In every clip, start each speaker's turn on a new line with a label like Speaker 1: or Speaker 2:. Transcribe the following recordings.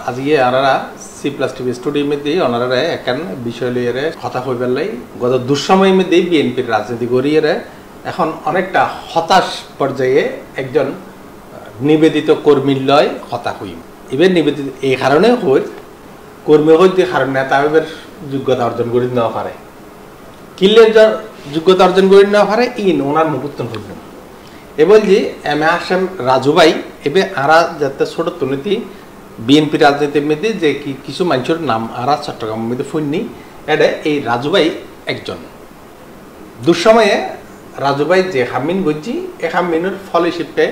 Speaker 1: আজকে আনারা C plus TV studio মধ্যে ওনারা এখন বিষয় লিয়ে কথা হইবার লাই গত দুঃসময়ের মধ্যে বিএনপির রাজনীতি করিয়ে এখন অনেকটা হতাশ পর্যায়ে একজন নিবেদিত কর্মীর লয় হতা হইম এবার নিবেদিত এই কারণে হই কর্মী হইতে কারণ নেতা এবার যোগ্যতা অর্জন করে নেওয়া পারে কিল্লের যোগ্যতা অর্জন করে নেওয়া পারে ওনার মুকুত্তন হইল এবার যে এম এ আসেম রাজু ভাই এবার আরা যাতে ছোট তুলিতি বিএনপি রাজনীতির মধ্যে যে কিছু মানুষের নাম আরা চট্টগ্রামের মধ্যে ফুননি এটা এই রাজু ভাই একজন দুঃসময়ে রাজু ভাই যে হামিন গজ্জি এই হামিনের ফল হিসেবে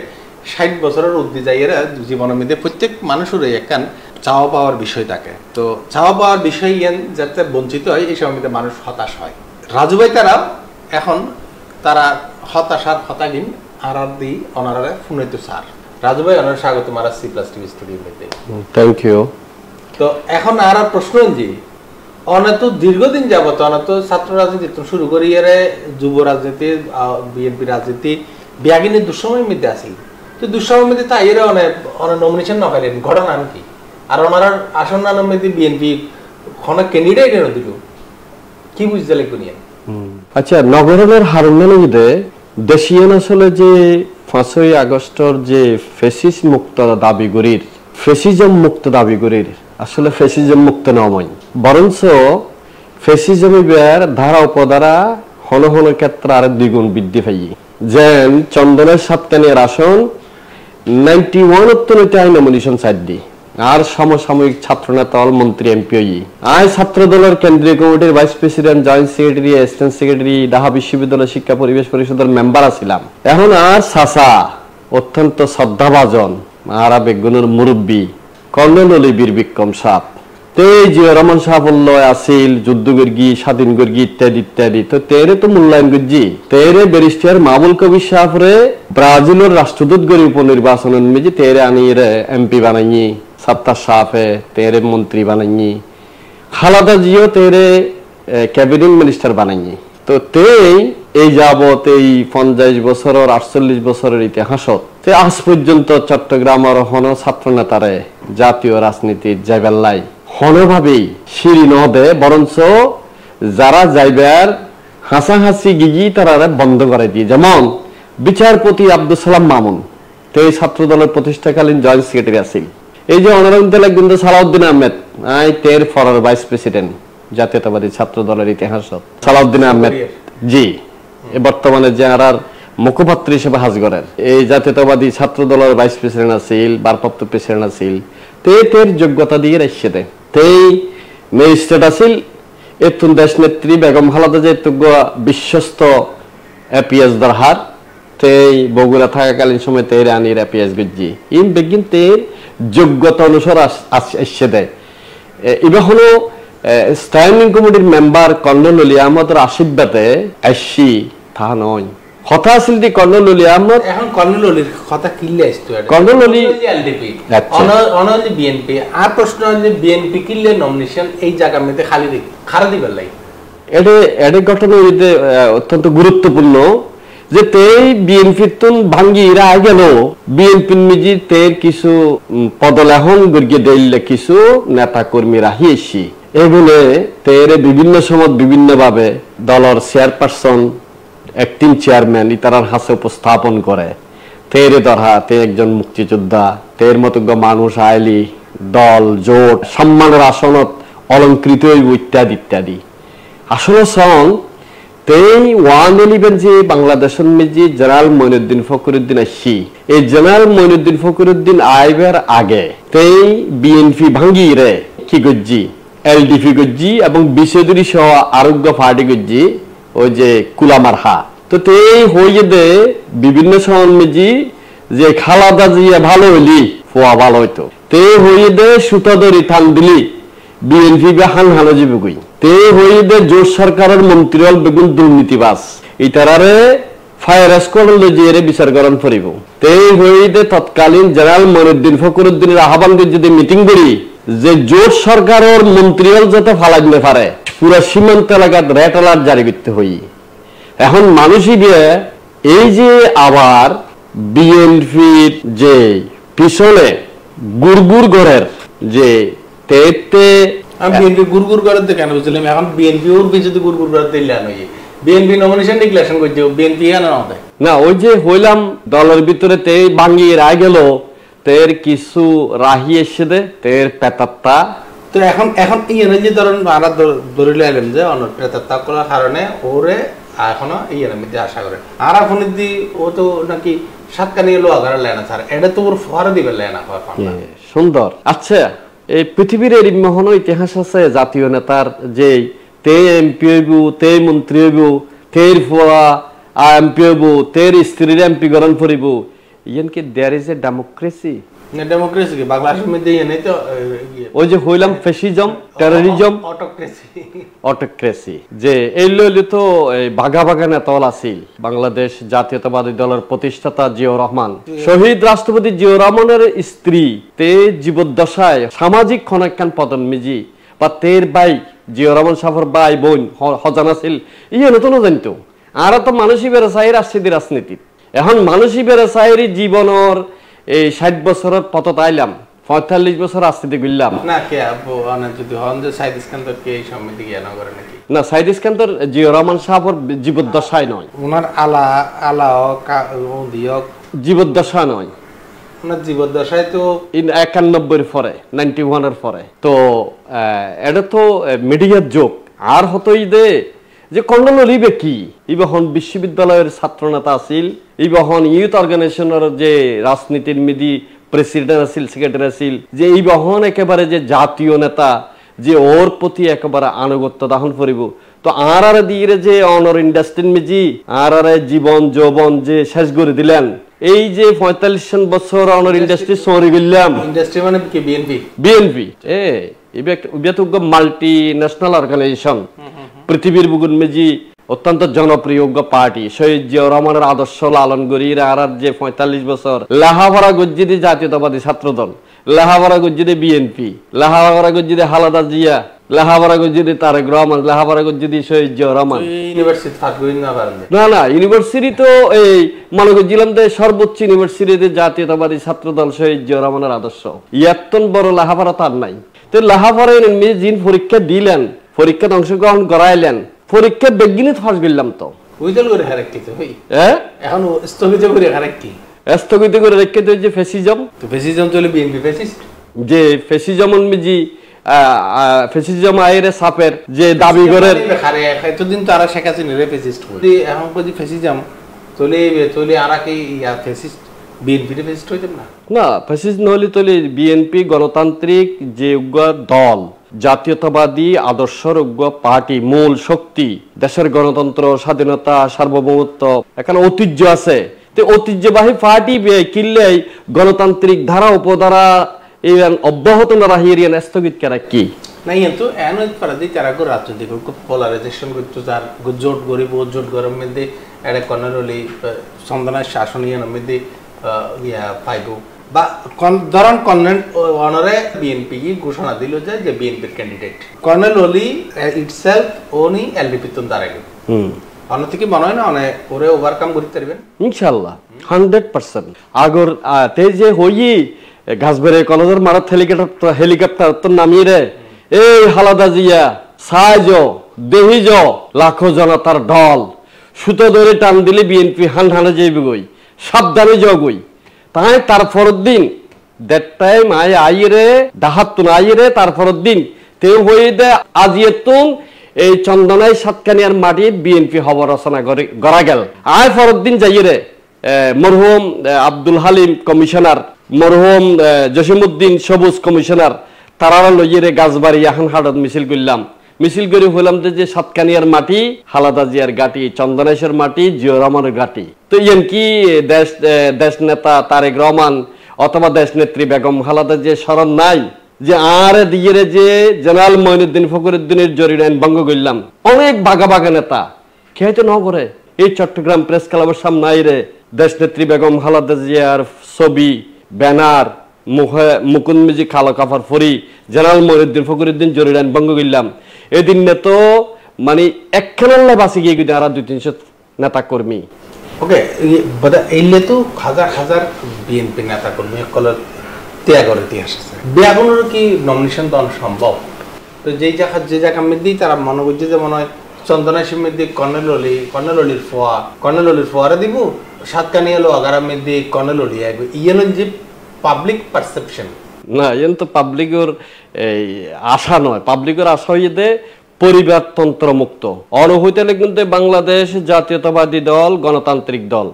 Speaker 1: 60 বছরের উদ্দি যাইয়েরা জীবনের মধ্যে প্রত্যেক মানুষেরই একখান চাওয়া পাওয়ার বিষয় থাকে তো চাওয়া পাওয়ার বিষয় যাতে বঞ্চিত হয় এই সময় মধ্যে মানুষ হতাশ হয় রাজু ভাই তারাও এখন তারা হতাশার হতাগিন আর দি ওনারা ফুনাইতো স্যার রাজু ভাই ওনার স্বাগত মারা সি প্লাস টিভি স্টুডিওর মধ্যে
Speaker 2: থ্যাংক ইউ
Speaker 1: তো এখন আর প্রশ্ন যে অনেক দীর্ঘদিন যাবত অনেক ছাত্র রাজনীতি শুরু করি যুব রাজনীতি বিএনপি রাজনীতি বিয়াগিনীর দুঃসময়ের মধ্যে আসিল তো দুঃসময়ের মধ্যে তাই এরা অনেক নমিনেশন না পাইলেন ঘটনা কি আর ওনার আসন নামের মধ্যে বিএনপি অনেক ক্যান্ডিডেট এনে দিল কি বুঝতে লাগবে নিয়ে
Speaker 2: আচ্ছা নগরের হারুনানিতে দেশিয়ান আসলে যে 5ই আগস্টর যে ফেসিস মুক্ত দাবি করির ফেসিজম মুক্ত দাবি করির আসলে ফেসিজম মুক্ত নয় বরঞ্চ ফেসিজমের ধারা উপধারা হন হন ক্ষেত্রে আর দ্বিগুণ বৃদ্ধি পাই যেন চন্দনের সাতকানিয়ার আসন 91 আই নমিনেশন সাইড দি আর সমসাময়িক ছাত্রনেতা মন্ত্রী এমপি আই ছাত্র দলের কেন্দ্রীয় কমিটির vice president joint secretary assistant secretary Dhaka বিশ্ববিদ্যালয় শিক্ষা পরিবেশ পরিষদের মেম্বার আছিলাম এখন আর সাসা অত্যন্ত শ্রদ্ধাভাজন আর বেগুনের মুরব্বী কর্নেল অলিবীর বিক্রম সাপ তেই জিয়া রহমান সাহাবুল্লাহ আসিল যুদ্ধগর্গী স্বাধীন গর্গী ইত্যাদি ইত্যাদি তো তেরে তো মূল্যায়ন গজ্জি তেরে ব্যারিস্টার মামুল কবির সাহেবরে ব্রাজিলের রাষ্ট্রদূত গরি উপনির্বাচনের মেজি তেরে আনিয়ে এমপি বানাইনি সত্তার সাফে তেরে মন্ত্রী বানাইনি খালাদা জিও তেরে ক্যাবিনেট মিনিস্টার বানাইনি তো তেই এই যাবত এই 50 বছরের 48 বছরের ইতিহাসত তে আজ পর্যন্ত চট্টগ্রামের হন ছাত্র নেতারে জাতীয় রাজনীতির যাইবেলাই হনভাবেই সিঁড়ি নদে বরঞ্চ যারা যাইবার হাসাহাসি গিগি তারা বন্ধ করে দিয়ে যেমন বিচারপতি আব্দুল সালাম মামুন তো এই ছাত্র দলের প্রতিষ্ঠাকালীন জয়েন্ট সেক্রেটারি আছেন এই যে অনারাম সালাউদ্দিন আহমেদ আই তের ফরার ভাইস প্রেসিডেন্ট জাতীয়তাবাদী ছাত্র দলের ইতিহাস সালাউদ্দিন আহমেদ জি বর্তমানে যে আর মুখপাত্র হিসেবে হাজ করেন এই জাতীয়তাবাদী ছাত্র দলের ভাইস প্রেসিডেন্ট আছিল ভারপ্রাপ্ত প্রেসিডেন্ট আছিল তের যোগ্যতা দিয়ে রাখছে দেয় তেই ম্যাজিস্ট্রেট আছিল এতুন দেশ নেত্রী বেগম খালেদা জিয়া বিশ্বস্ত এপিএস দরহার তেই বগুড়া থাকাকালীন সময় তের আনির এপিএস গজ্জি ইন বেগিন তের যোগ্যতা অনুসার আসছে দেয় এবার হলো স্ট্যান্ডিং কমিটির মেম্বার কর্নেল অলি আহমদের আশীর্বাদে আসছি তা নয় কথা আছিল যে কর্নেল অলি আহমদ
Speaker 1: এখন কর্নেল অলির কথা কিল্লে আসতো
Speaker 2: কর্নেল অলি
Speaker 1: এলডিপি অনলি বিএনপি আর প্রশ্ন হল যে বিএনপি কিল্লে নমিনেশন এই জায়গার মধ্যে খালি খারা দিবার লাগে
Speaker 2: এটা ঘটনা অত্যন্ত গুরুত্বপূর্ণ যে তেই বিএনপির তুন ভাঙ্গি ইরা গেল বিএনপির মিজি তের কিছু পদলেহন গড়িয়ে দিলে কিছু নেতা কর্মী রাহিয়েছি এগুলো তেরে বিভিন্ন সময় বিভিন্ন ভাবে দলের চেয়ারপারসন অ্যাক্টিং চেয়ারম্যান ইতারার হাতে উপস্থাপন করে তেরে ধরা তে একজন মুক্তিযোদ্ধা তের মতো মানুষ আইলি দল জোট সম্মানের আসনত অলঙ্কৃত ইত্যাদি ইত্যাদি আসলে সং তেই 111 যে বাংলাদেশের মেজি জেনারেল মঈনুদ্দিন ফখরুদ্দিন আসছি এই জেনারেল মঈনুদ্দিন ফখরুদ্দিন আইবের আগে তেই বিএনপি ভাঙ্গি রে কি গজ্জি এলডিপি গজ্জি এবং বিশ্বদুরি সহ আরোগ্য পার্টি গজ্জি ওই যে কুলামারহা তো তেই হইয়ে দে বিভিন্ন সময় মেজি যে খালাদা জিয়া ভালো হইলি ফোয়া ভালো হইতো তে হইয়ে দে সুতাদরি থান দিলি বিএনপি হান হানো যাবে কই তে হইয়ে দে জোট সরকারের মন্ত্রী হল বেগুন দুর্নীতিবাস ইতারারে ফায়ার স্কোয়াড জিয়ারে বিচার করণ করিব তে হইয়ে দে তৎকালীন জেনারেল মঈনুদ্দিন ফখরুদ্দিনের আহ্বান যদি মিটিং করি যে জোট সরকারের মন্ত্রী হল যাতে ফালাই দিতে পারে পুরো সীমান্ত এলাকার রেড অ্যালার্ট জারি করতে হই এখন মানুষই দিয়ে এই যে আবার বিএনপির যে পিছনে গুড়গুড় ঘরের যে তেতে
Speaker 1: আমি বিএনপি গুরগুর করতে কেন বুঝলাম এখন বিএনপি ওর পিছনে গুরগুর করতে ইল্লান হই বিএনপি নমিনেশন ডিক্লারেশন করছে বিএনপি কেন না দেয়
Speaker 2: না ওই যে হইলাম দলের ভিতরে তে ভাঙিয়ে রায় গেল তের কিছু রাহি এসে দে তের পেতাত্তা
Speaker 1: তো এখন যে ধরেন আমরা ধরে লাইলাম যে অনর পেতাত্তা করার কারণে ওরে এখনো মধ্যে আশা করে আর এখন দি ও তো নাকি সাতকানি লোয়া ঘরে লেনা স্যার এটা তো ওর ফরে দিবে লেনা
Speaker 2: সুন্দর আচ্ছা এই পৃথিবীর এর মহান ইতিহাস আছে জাতীয় নেতার যে তে এমপি হইব তে মন্ত্রী হইব তের ফুয়া এমপি হইব তের স্ত্রীর এমপি গঠন করিব ইয়ানকি there is a democracy
Speaker 1: democracy কি বাংলাদেশের মধ্যে নেই তো
Speaker 2: ওই যে হইলাম ফ্যাসিজম টেরোরিজম অটোক্রেসি যে এই লইলে তো বাঘা বাঘা নেতাল আছিল বাংলাদেশ জাতীয়তাবাদী দলের প্রতিষ্ঠাতা জিয়াউর রহমান শহীদ রাষ্ট্রপতি জিয়াউর রহমানের স্ত্রী তে জীবদ্দশায় সামাজিক খনাক্কান পদন মিজি বা তের ভাই জিয়াউর রহমান সাফর ভাই বোন হজান আছিল ইয়ে নতুন জানতো আর তো মানুষই বেড়ে চাই রাজনীতি এখন মানুষই বেড়ে চাই জীবনের এই 60 বছরের পথত আইলাম 45 বছর রাজনীতি করলাম
Speaker 1: না কে যদি হন যে সাইদ ইস্কান্দর কে এই সমিতি জ্ঞান করে নাকি
Speaker 2: না সাইদ ইস্কান্দর জিয়াউর রহমান সাহেবের জীবদ্দশায় নয়
Speaker 1: ওনার আলা জীবদ্দশা নয় ওনার জীবদ্দশায় তো
Speaker 2: 91 এর পরে 91 এর পরে তো এটা তো মিডিয়ার যোগ আর হতই দে যে কন্ডল লিবে কি ইবহন বিশ্ববিদ্যালয়ের ছাত্র নেতা আছিল ইবহন ইউথ অর্গানাইজেশনের যে রাজনীতির মিদি প্রেসিডেন্ট আছিল সেক্রেটারি আছিল যে ইবহন একেবারে যে জাতীয় নেতা যে ওর প্রতি একেবারে আনুগত্য দাহন করিব তো আর দিয়ে যে অনর ইন্ডাস্ট্রি মিজি আর জীবন যৌবন যে শেষ করে দিলেন এই যে 45 বছর অনর ইন্ডাস্ট্রি সরি গেলাম
Speaker 1: ইন্ডাস্ট্রি মানে কি
Speaker 2: বিএনপি মাল্টি ন্যাশনাল অর্গানাইজেশন পৃথিবীর বুগুন মেজি অত্যন্ত জনপ্রিয় পার্টি শহীদ জিয়াউর রহমানের আদর্শ লালন করি আর যে 45 বছর লাহাভরা গজ্জিদি জাতীয়তাবাদী ছাত্র দল লাহাভরা গজ্জিদি বিএনপি লাহাভরা গজ্জিদি হালাদা জিয়া লাহাভরা গজ্জিদি তারেক রহমান লাহাভরা গজ্জিদি শহীদ জিয়াউর রহমান না ইউনিভার্সিটি তো এই মনে করছিলাম যে সর্বোচ্চ ইউনিভার্সিটিতে জাতীয়তাবাদী ছাত্র দল শহীদ জিয়াউর রহমানের আদর্শ এতন বড় লাহাভরা তার নাই তো লাহাভরা যিনি পরীক্ষা দিলেন পরীক্ষায় অংশগ্রহণ করাইলেন পরীক্ষা বেগিনে ফাঁস গেলাম তো
Speaker 1: এখন স্থগিত
Speaker 2: করে রেখে তো যে ফ্যাসিজম
Speaker 1: চলে বিএনপি ফ্যাসিস্ট
Speaker 2: যে ফ্যাসিজম মিজি ফ্যাসিজম আইরে সাপের যে দাবি করে
Speaker 1: এতদিন তো আর শেখ হাসিনা রে ফ্যাসিস্ট করি এখন যদি ফ্যাসিজম চলে আর কি ফ্যাসিস্ট বিএনপি ফ্যাসিস্ট হইতে
Speaker 2: না ফ্যাসিস্ট নহলে তলে বিএনপি গণতান্ত্রিক যে দল জাতীয়তাবাদী আদর্শের পার্টি মূল শক্তি দেশের গণতন্ত্র স্বাধীনতা সার্বভৌমত্ব এখানে ঐতিহ্য আছে তো ঐতিহ্যবাহী পার্টি কিনলে গণতান্ত্রিক ধারা উপধারা অব্যাহত না রাহিয়ান স্থগিত করা কি
Speaker 1: না কিন্তু এন পারাদি তারা গো রাজনৈতিক পোলারাইজেশন করতে যার জোট গরিব জোট গরম মধ্যে এটা কর্নারলি সন্ধানের শাসনীয় মধ্যে পাইব বা ধরেন কর্নেল অনারে বিএনপি ঘোষণা দিল যে বিএনপির ক্যান্ডিডেট কর্নেল অলি ইটসেলফ ওনি এলডিপি তুন দাঁড়াইল অন্য থেকে মনে হয় না অনেক ওরে ওভারকাম করতে পারবেন
Speaker 2: ইনশাআল্লাহ 100% আগর তে যে হই গাছবেরে কলেজের মারত হেলিকপ্টার তো নামিয়ে রে এই হালাদা জিয়া সাইজ দেহিজ লাখো জনতার ঢল সুতো ধরে টান দিলে বিএনপি হান যাইবে গই সাবধানে জগই তাই তারপর দিন দ্যাট টাইম আইরে ডাহাতুন আইরে তারপর দিন তে হই দে আজিয়েতুন এই চন্দনাই সাতকানিয়ার মাটি বিএনপি খবর রচনা করা গেল আয় ফরদ দিন যাইরে মরহুম আব্দুল হালিম কমিশনার মরহুম জসিমউদ্দিন সবুজ কমিশনার তারারা লইয়ে গাছবাড়ি এখন হাটত মিছিল করলাম মিছিল করে হইলাম যে সাতকানিয়ার মাটি হালাদা জিয়ার গাটি চন্দনেশ্বর মাটি জিয়াউর রহমানের গাটি তো ইয়ান কি দেশ নেতা তারেক রহমান অথবা দেশ নেত্রী বেগম খালেদা যে স্মরণ নাই যে আর দিয়ে যে জেনারেল মঈনুদ্দিন ফখরুদ্দিনের জরির আইন ভঙ্গ করলাম অনেক বাঘা বাঘা নেতা খেয়ে ন করে এই চট্টগ্রাম প্রেস ক্লাবের সামনে আইরে দেশ নেত্রী বেগম খালেদা জিয়ার ছবি ব্যানার মুকুন্দ মিজি খালো কাফার ফরি জেনারেল মঈনুদ্দিন ফখরুদ্দিন জরির আইন ভঙ্গ করলাম এদিন তো মানে একখানে বাঁচি গিয়ে কিন্তু আর 200-300 নেতা কর্মী
Speaker 1: ওকে এইলে তো হাজার হাজার বিএনপি নেতা কর্মী সকলের ত্যাগের ইতিহাস আছে বেগুনের কি নমিনেশন দেওয়া সম্ভব তো যে জায়গা মধ্যেই তারা মনে করছে যে মনে হয় চন্দনাশি মধ্যে কর্নেললির ফোয়ারে দিব সাতকানি হলো আগারা মধ্যে কর্নেললি আসবে ইয়েন যে পাবলিক পারসেপশন
Speaker 2: না এন তো পাবলিকের এই আশা নয় পাবলিকের আশা হইতে পরিবারতন্ত্র মুক্ত অনহইতে কিন্তু বাংলাদেশ জাতীয়তাবাদী দল গণতান্ত্রিক দল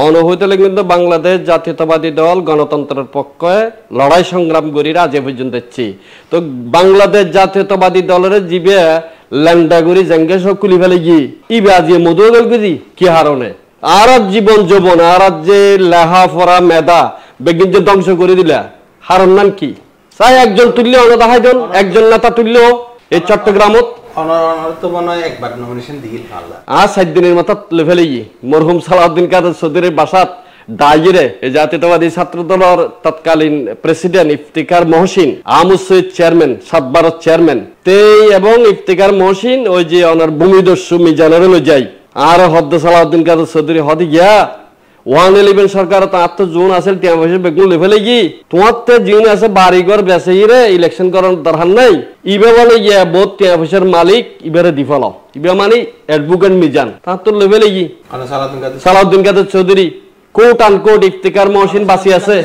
Speaker 2: অনহইতে কিন্তু বাংলাদেশ জাতীয়তাবাদী দল গণতন্ত্রের পক্ষে লড়াই সংগ্রাম করি আজ পর্যন্ত দেখছি তো বাংলাদেশ জাতীয়তাবাদী দলের জিবে ল্যান্ডাগুড়ি জেঙ্গে সব খুলি ফেলে গিয়ে ইবে আজিয়ে মধু গেল বুঝি কি হারণে আর জীবন যৌবন আর যে লেহা ফরা মেধা বেগিন যে ধ্বংস করে দিলা হারণ নাম কি চাই একজন তুললে অন্য দেখাই দেন একজন নেতা তুললেও এই চট্টগ্রামত
Speaker 1: একবার নমিনেশন দিয়ে
Speaker 2: আর 7 দিনের মাথা তুলে ফেলে গিয়ে মরহুম সালাউদ্দিন কাদের চৌধুরীর বাসাত ডাইরে জাতীয়তাবাদী ছাত্র দলের তৎকালীন প্রেসিডেন্ট ইফতিকার মহসিন আমুদ সৈয়দ চেয়ারম্যান 7 ভারত চেয়ারম্যান তেই এবং ইফতিকার মহসিন ওই যে ওনার ভূমিদস্যু মিজানের লই যাই আর হদ্দ সালাউদ্দিন কাদের চৌধুরী হদি গিয়া 111 সরকার তো আত্ম জোন আছে টিয়া পয়সা বেগুন লেভেলে কি তোমার তো জিন আছে বাড়িঘর বেচে রে ইলেকশন করার দরকার নাই ইবে বলে ইয়া বহুত টিয়া পয়সার মালিক ইবারে দিফালো ইবে মানে অ্যাডভোকেট মিজান তার তো লেভেলে কি সালাউদ্দিন কাদের চৌধুরী কোট আনকোট ইফতিকার মহসিন বাসি আছে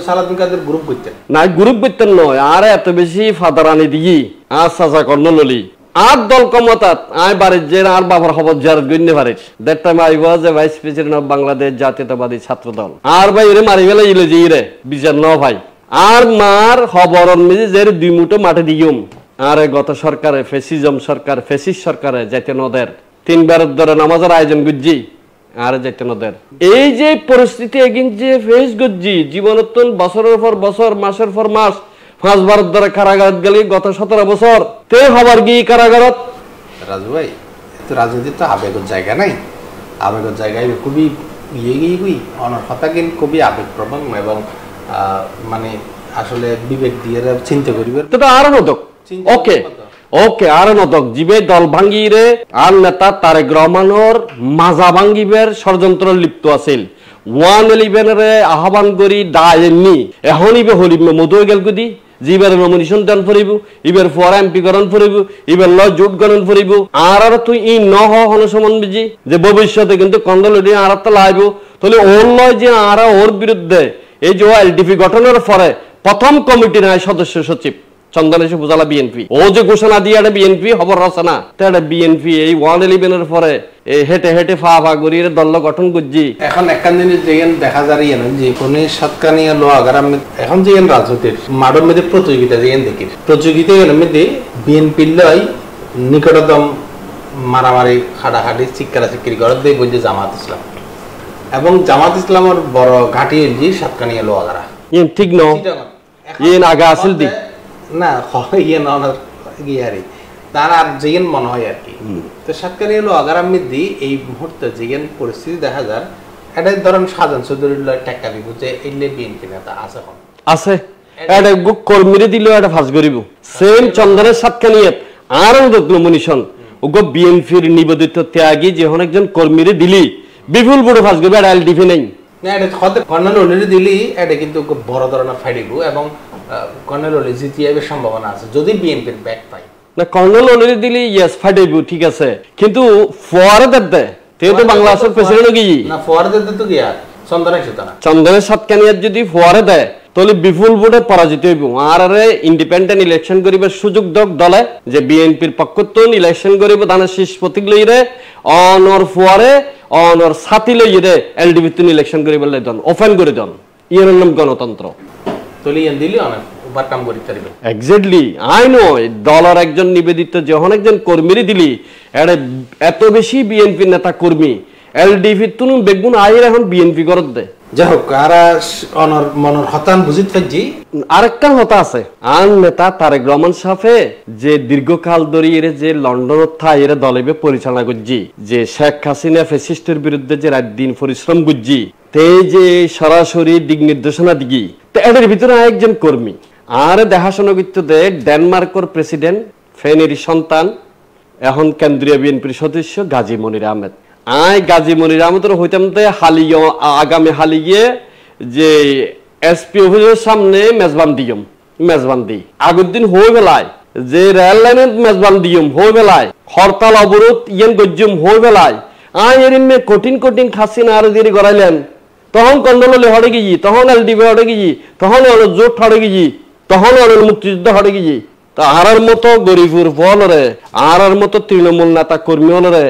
Speaker 1: সালাউদ্দিন কাদের গ্রুপ করতেন
Speaker 2: না গ্রুপ করতেন নয় আর এত বেশি ফাদারানি দিই আর সাজা কর্ণললি আর দল কমতাত আয় বাড়ির যে আর বাবার খবর জারত গণ্য পারিস that time I was A vice president of Bangladesh জাতীয়তাবাদী ছাত্র দল আর ভাই এরে মারি ফেলে ইলে যে ইরে বিচার ন ভাই আর মার খবর নিজে যে 2 মুঠো মাঠে দিয়ম আর গত সরকারে ফেসিজম সরকার ফেসিস সরকারে যাইতে নদের 3 বারের ধরে নামাজের আয়োজন গুজি আর যাইতে নদের এই যে পরিস্থিতি এগিন যে ফেস গুজি জীবনতন বছরের পর বছর মাসের পর মাস 5 বার ধরে কারাগারত গেলি গত 17 বছর তে হবার কি কারাগারত
Speaker 1: রাজু ভাই তো রাজনীতি তো আবেগের জায়গা নাই আবেগের জায়গায় খুবই গিয়ে অনার কথা কিন্তু খুবই আবেগপ্রবণ এবং মানে আসলে বিবেক দিয়ে চিন্তা করিবে
Speaker 2: তো আর নদক ওকে আর নদক জিবে দল ভাঙ্গিরে আর নেতা তারেক রহমানের মাজা ভাঙ্গিবের ষড়যন্ত্র লিপ্ত আছিল 111 রে আহ্বান করি দায়নি এখনই বে হলিম মধু গেল গুদি জিবার নমিনেশন দান করিব ইবার ফর এমপি করণ করিব ইবার ল জোট গণন করিব আর তুই ই ন হন সমান বিজি যে ভবিষ্যতে কিন্তু কন্ডলডি আর তো লাইব তাহলে ওর লয় যে আর ওর বিরুদ্ধে এই যে এলডিপি গঠনের পরে প্রথম কমিটি নাই সদস্য সচিব চন্দনেশে বুঝালা বিএনপি ও যে ঘোষণা দিয়ে বিএনপি খবর রচনা তাহলে বিএনপি এই 111 এর পরে হেঁটে হেঁটে ফা গড়িয়ে দল গঠন করছি
Speaker 1: এখন একখান জিনিস যেন দেখা যায় যে কোনো সাতকানিয়া লো আগার এখন যে রাজনীতির মাডের মধ্যে প্রতিযোগিতা যেন দেখি প্রতিযোগিতা মধ্যে বিএনপির লয় নিকটতম মারামারি হাডাহাডি চিক্কারা চিক্কিরি করে দেয় বলছে জামাত ইসলাম এবং জামাত ইসলামের বড় ঘাটি যে সাতকানিয়া লো আগারা
Speaker 2: ঠিক ন ইয়ে আগা আসিল দি
Speaker 1: না ইয়ে নয়ারি তার আর যেন মনে হয় আর কি তো সাতকারি হলো আগার আমি দিই এই মুহূর্তে যেন পরিস্থিতি দেখা যায় এটা ধরেন সাজান চৌধুরীর টাকা দিব যে এলে বিএনপি নেতা আছে
Speaker 2: আছে এটা কর্মীরে দিল এটা ফাঁস করিব সেম চন্দনের সাতকানিয়াত আর নমিনেশন ওগো বিএনপির নিবেদিত ত্যাগী যে একজন কর্মীরে দিলি বিপুল বড় ফাঁস করবে এটা এলডিপি নেই
Speaker 1: না এটা কর্নেল ওলিরে দিলি এটা কিন্তু বড় ধরনের ফাইডিব এবং কর্নেল ওলি জিতিয়াইবের সম্ভাবনা আছে যদি বিএনপির ব্যাক পায়
Speaker 2: না কর্নেল ওলিরে দিলি ইয়েস ফাইডিব ঠিক আছে কিন্তু ফোয়ারে দে তে তো বাংলাদেশের প্রেসিডেন্ট কি
Speaker 1: না ফোয়ারে দে তো গিয়া
Speaker 2: চন্দনের সাতকানিয়াত যদি ফোয়ারে দেয় তাহলে বিপুল ভোটে পরাজিত হইব আর ইন্ডিপেন্ডেন্ট ইলেকশন করিবার সুযোগ দক দলে যে বিএনপির পক্ষতন ইলেকশন করিব ধানের শীষ প্রতীক লইরে অনর ফোয়ারে অনর সাথী লইরে এলডিপি তুন ইলেকশন করিবার লাই দন ওপেন করে দন ইয়ার নাম গণতন্ত্র
Speaker 1: তলি এন দিলি অনেক ওভার কাম করি পারিবে
Speaker 2: এক্স্যাক্টলি আই নো দলের একজন নিবেদিত যখন একজন কর্মীরে দিলি এত বেশি বিএনপি নেতা কর্মী এলডিপি তুন বেগুন আইর এখন বিএনপি করত দে
Speaker 1: যাই হোক আর অনর মনর হতান বুঝিত পাইছি
Speaker 2: আরেকটা হতা আছে আন নেতা তারেক রহমান সাফে যে দীর্ঘকাল ধরে এর যে লন্ডনত থাই এর দলেবে পরিচালনা করছি যে শেখ হাসিনা ফ্যাসিস্টের বিরুদ্ধে যে রাত দিন পরিশ্রম করছি তে যে সরাসরি দিক নির্দেশনা দিগি তো এদের ভিতরে একজন কর্মী আর দেখাশোনা করতে দে ডেনমার্কের প্রেসিডেন্ট ফেনের সন্তান এখন কেন্দ্রীয় বিএনপির সদস্য গাজী মনির আহমেদ আই গাজী মনির আহমেদের হইতাম হালিয়ে আগামী হালিয়ে যে এসপি অফিসের সামনে মেজবান দি আগের দিন হয়ে বেলায় যে রেল লাইনের মেজবান দিয়ম হয়ে বেলায় হরতাল অবরোধ ইয়েন গজ্জুম হয়ে বেলায় এরিমে কঠিন খাসিনা আর দেরি করাইলেন তখন কন্দললে হড়ে গিয়ে তখন এলডিবি হড়ে গিয়ে তখন জোট হড়ে গিয়ে তখন মুক্তিযুদ্ধ হড়ে গিয়ে তা আরার মতো গরিবুর ফলরে আরার মতো তৃণমূল নেতা কর্মী হলরে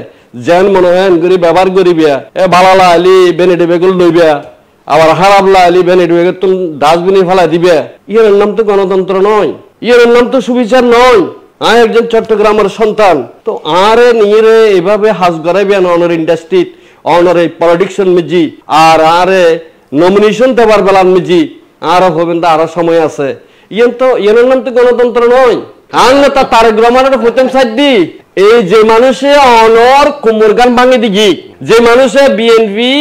Speaker 2: যেন মনে হয় গরিব ব্যবহার করিবিয়া বালালা আলি বেনেডি বেগুল লইবিয়া আবার হারাবলা আলি বেনেডি বেগুল তুমি ডাস্টবিনে ফেলা দিবে ইয়ের নাম তো গণতন্ত্র নয়, ইয়ের নাম তো সুবিচার নয়। একজন চট্টগ্রামের সন্তান তো আরে নিয়ে এভাবে হাজ গড়াইবেন অনার ইন্ডাস্ট্রি অনার এই পলিটিক্সন মিজি আর আরে নমিনেশন দেবার বেলার মিজি আরো হবেন তো আরো সময় আছে। ইয়ের নাম তো গণতন্ত্র নয়। আর নেতা তারেক রহমানের প্রথম সাইড দি এই যে মানুষে অনর কোমর গান ভাঙে দিগি যে মানুষে বিএনপি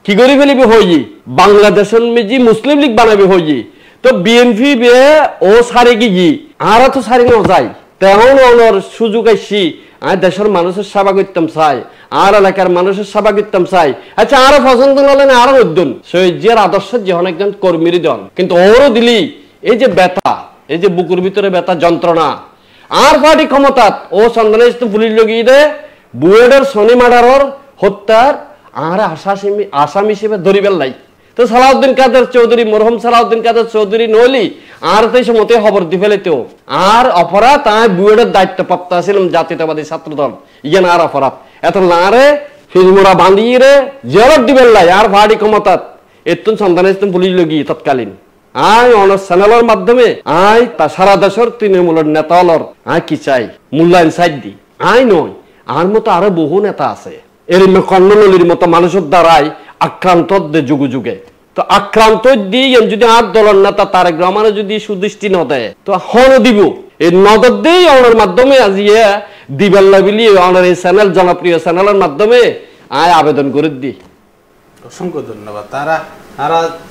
Speaker 2: কি করে ফেলিবে হই বাংলাদেশের মিজি মুসলিম লীগ বানাবে হই তো বিএনপি বে ও সারে গিয়ে আর তো সারি নাও যাই তেমন অনর সুযোগ আইসি আর দেশের মানুষের সেবা করতাম চাই আর এলাকার মানুষের সেবা করতাম চাই। আচ্ছা আরো পছন্দ হলেন আরো উদ্যম সৈজিয়ার আদর্শের যে অনেকজন কর্মীরই দল কিন্তু ওরও দিলি এই যে ব্যথা এই যে বুকুর ভিতরে ব্যথা যন্ত্রণা আর পার্টি ক্ষমতাত ও সন্ধানের পুলিশ লগিয়ে দে বুয়েটের শনি মার্ডারর হত্যার আর আসামি হিসেবে ধরিবেল নাই তো সালাউদ্দিন কাদের চৌধুরী মরহুম সালাউদ্দিন কাদের চৌধুরী নইলি আর তো মতে খবর দি ফেলেতো আর অপরাধ তাই বুয়েটের দায়িত্বপ্রাপ্ত ছিলাম জাতীয়তাবাদী ছাত্র দল ইয়ে আর অপরাধ এত না রে ফিজমোড়া বাঁধিয়ে রে জেলত দিবেল নাই আর পার্টি ক্ষমতাত এতুন সন্ধানের পুলিশ লগিয়ে তৎকালীন অনার চ্যানেলের মাধ্যমে তা সারা দেশের তৃণমূলের নেতা হলর কি চাই মূল্যায়ন সাইড দি নয় আর মতো আরো বহু নেতা আছে এর কর্ণনলির মতো মানুষের দ্বারাই আক্রান্ত যুগে যুগে তো আক্রান্ত দিয়ে যদি আর দলের নেতা তারেক রহমানের যদি সুদৃষ্টি ন দেয় তো হন দিব এই নজর দিয়ে ওনার মাধ্যমে আজ দিবেল্লা বিলি ওনার এই চ্যানেল জনপ্রিয় চ্যানেলের মাধ্যমে আবেদন করে দিই।
Speaker 1: অসংখ্য ধন্যবাদ।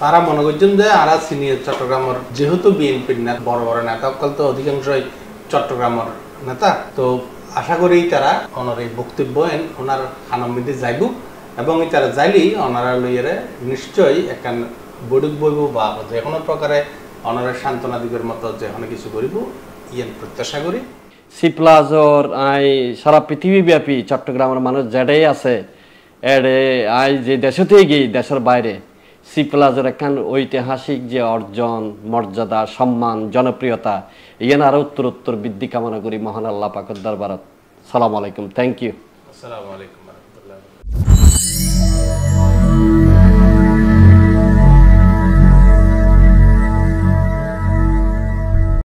Speaker 1: তারা মনে করছেন যে আর সিনিয়র চট্টগ্রামের যেহেতু বিএনপির নেতা বড় বড় নেতা তো অধিকাংশই চট্টগ্রামের নেতা তো আশা করি তারা ওনার এই বক্তব্য ওনার আনন্দিতে যাইব এবং তারা যাইলি ওনারা লইয়ারে নিশ্চয়ই একখান বৈঠক বইব বা যে কোনো প্রকারে ওনারা সান্ত্বনা দিবের মতো যে কোনো কিছু করিব ইয়েন প্রত্যাশা করি।
Speaker 2: সি প্লাজর সারা পৃথিবী ব্যাপী চট্টগ্রামের মানুষ যেটাই আছে এড়ে যে দেশতে গিয়ে দেশের বাইরে সি প্লাজের একখান ঐতিহাসিক যে অর্জন মর্যাদা সম্মান জনপ্রিয়তা ইয়েন আরো উত্তর বৃদ্ধি কামনা করি মহান আল্লাহ পাকের দরবারত। সালাম আলাইকুম। Thank you.
Speaker 1: আসসালামু আলাইকুম।